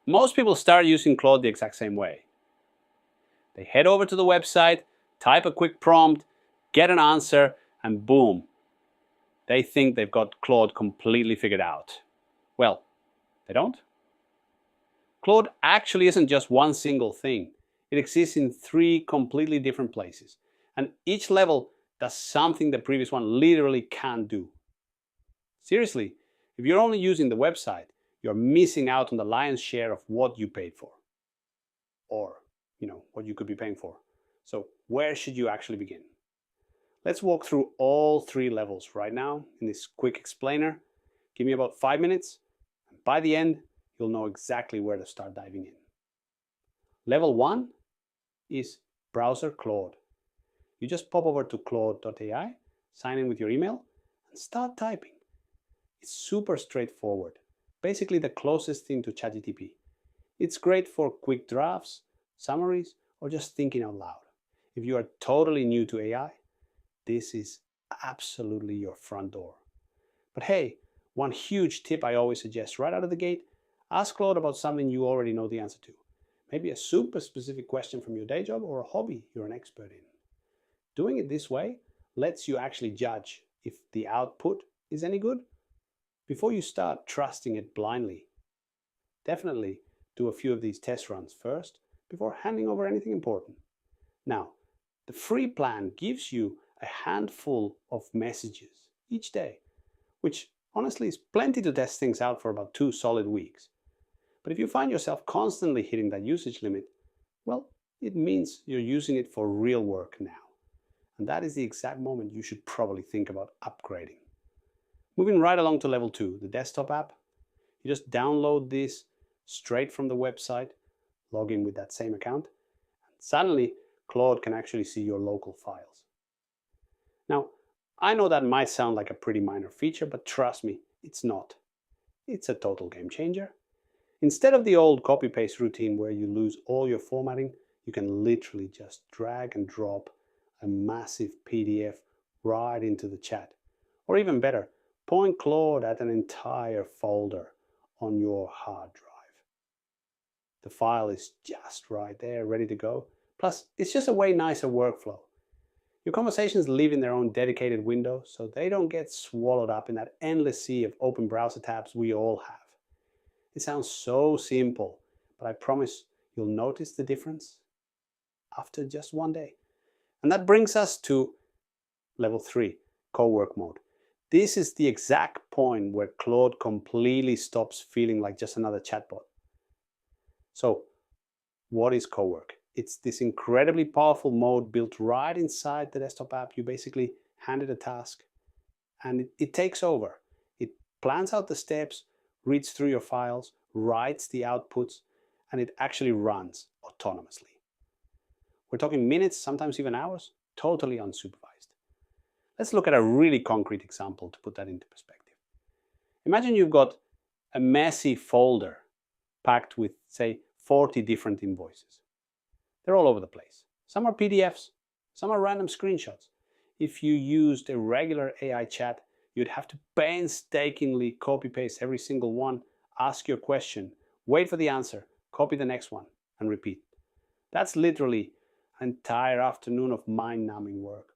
Most people start using Claude the exact same way. They head over to the website, type a quick prompt, get an answer, and boom, they think they've got Claude completely figured out. Well, they don't. Claude actually isn't just one single thing. It exists in 3 completely different places, and each level does something the previous one literally can't do. Seriously, if you're only using the website, you're missing out on the lion's share of what you paid for, or what you could be paying for. So where should you actually begin? Let's walk through all 3 levels right now in this quick explainer. Give me about 5 minutes, and by the end, you'll know exactly where to start diving in. Level 1 is browser Claude. You just pop over to claude.ai, sign in with your email, and start typing. It's super straightforward, basically the closest thing to ChatGPT. It's great for quick drafts, summaries, or just thinking out loud. If you are totally new to AI, this is absolutely your front door. But hey, one huge tip I always suggest right out of the gate, ask Claude about something you already know the answer to. Maybe a super specific question from your day job or a hobby you're an expert in. Doing it this way lets you actually judge if the output is any good before you start trusting it blindly. Definitely do a few of these test runs first before handing over anything important. Now, the free plan gives you a handful of messages each day, which honestly is plenty to test things out for about 2 solid weeks. But if you find yourself constantly hitting that usage limit, well, it means you're using it for real work now. And that is the exact moment you should probably think about upgrading. Moving right along to level 2, the desktop app. You just download this straight from the website, log in with that same account, and suddenly Claude can actually see your local files. Now, I know that might sound like a pretty minor feature, but trust me, it's not. It's a total game changer. Instead of the old copy-paste routine where you lose all your formatting, you can literally just drag and drop a massive PDF right into the chat. Or even better, point Claude at an entire folder on your hard drive. The file is just right there, ready to go. Plus, it's just a way nicer workflow. Your conversations live in their own dedicated window, so they don't get swallowed up in that endless sea of open browser tabs we all have. It sounds so simple, but I promise you'll notice the difference after just one day. And that brings us to level 3, Cowork mode. This is the exact point where Claude completely stops feeling like just another chatbot. So, what is Cowork? It's this incredibly powerful mode built right inside the desktop app. You basically hand it a task and it takes over. It plans out the steps, reads through your files, writes the outputs, and it actually runs autonomously. We're talking minutes, sometimes even hours, totally unsupervised. Let's look at a really concrete example to put that into perspective. Imagine you've got a messy folder packed with, say, 40 different invoices. They're all over the place. Some are PDFs, some are random screenshots. If you used a regular AI chat, you'd have to painstakingly copy-paste every single one, ask your question, wait for the answer, copy the next one, and repeat. That's literally an entire afternoon of mind-numbing work.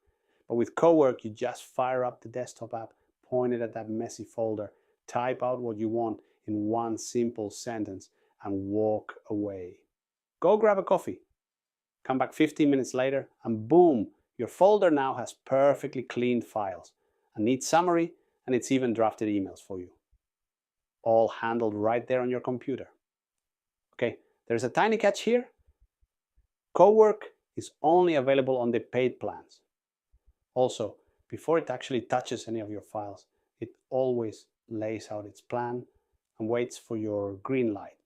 But with Cowork, you just fire up the desktop app, point it at that messy folder, type out what you want in one simple sentence, and walk away. Go grab a coffee. Come back 15 minutes later, and boom, your folder now has perfectly cleaned files, a neat summary, and it's even drafted emails for you. All handled right there on your computer. Okay, there's a tiny catch here. Cowork is only available on the paid plans. Also, before it actually touches any of your files, it always lays out its plan and waits for your green light,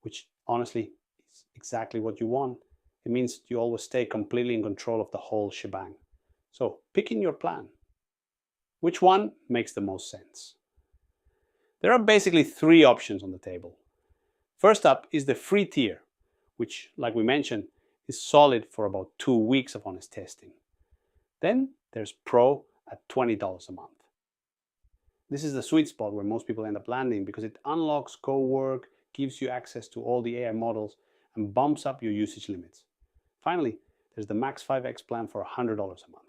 which honestly is exactly what you want. It means you always stay completely in control of the whole shebang. So pick in your plan. Which one makes the most sense? There are basically 3 options on the table. First up is the free tier, which, like we mentioned, is solid for about 2 weeks of honest testing. Then there's Pro at $20 a month. This is the sweet spot where most people end up landing because it unlocks Cowork, gives you access to all the AI models, and bumps up your usage limits. Finally, there's the Max 5X plan for $100 a month.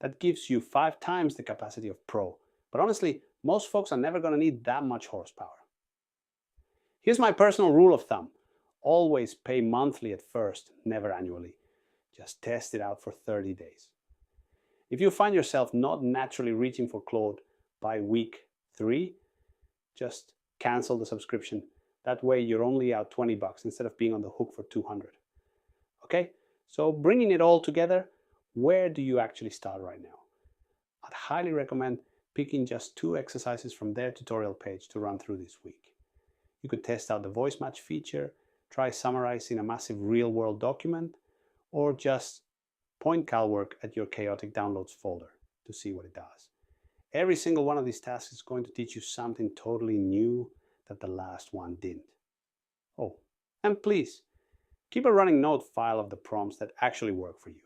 That gives you 5 times the capacity of Pro, but honestly, most folks are never going to need that much horsepower. Here's my personal rule of thumb. Always pay monthly at first, never annually. Just test it out for 30 days. If you find yourself not naturally reaching for Claude by week 3, just cancel the subscription. That way you're only out $20 instead of being on the hook for $200. Okay, so bringing it all together, where do you actually start right now? I'd highly recommend picking just 2 exercises from their tutorial page to run through this week. You could test out the voice match feature, try summarizing a massive real-world document, or just point Cowork at your chaotic downloads folder to see what it does. Every single one of these tasks is going to teach you something totally new that the last one didn't. Oh, and please, keep a running note file of the prompts that actually work for you.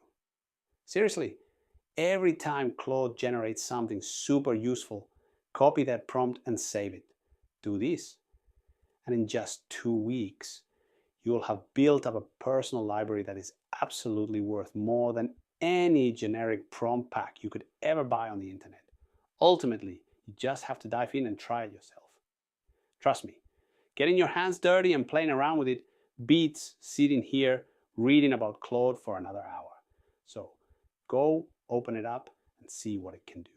Seriously, every time Claude generates something super useful, copy that prompt and save it. Do this. And in just 2 weeks, you'll have built up a personal library that is absolutely worth more than any generic prompt pack you could ever buy on the internet. Ultimately, you just have to dive in and try it yourself. Trust me, getting your hands dirty and playing around with it beats sitting here reading about Claude for another hour. So go open it up and see what it can do.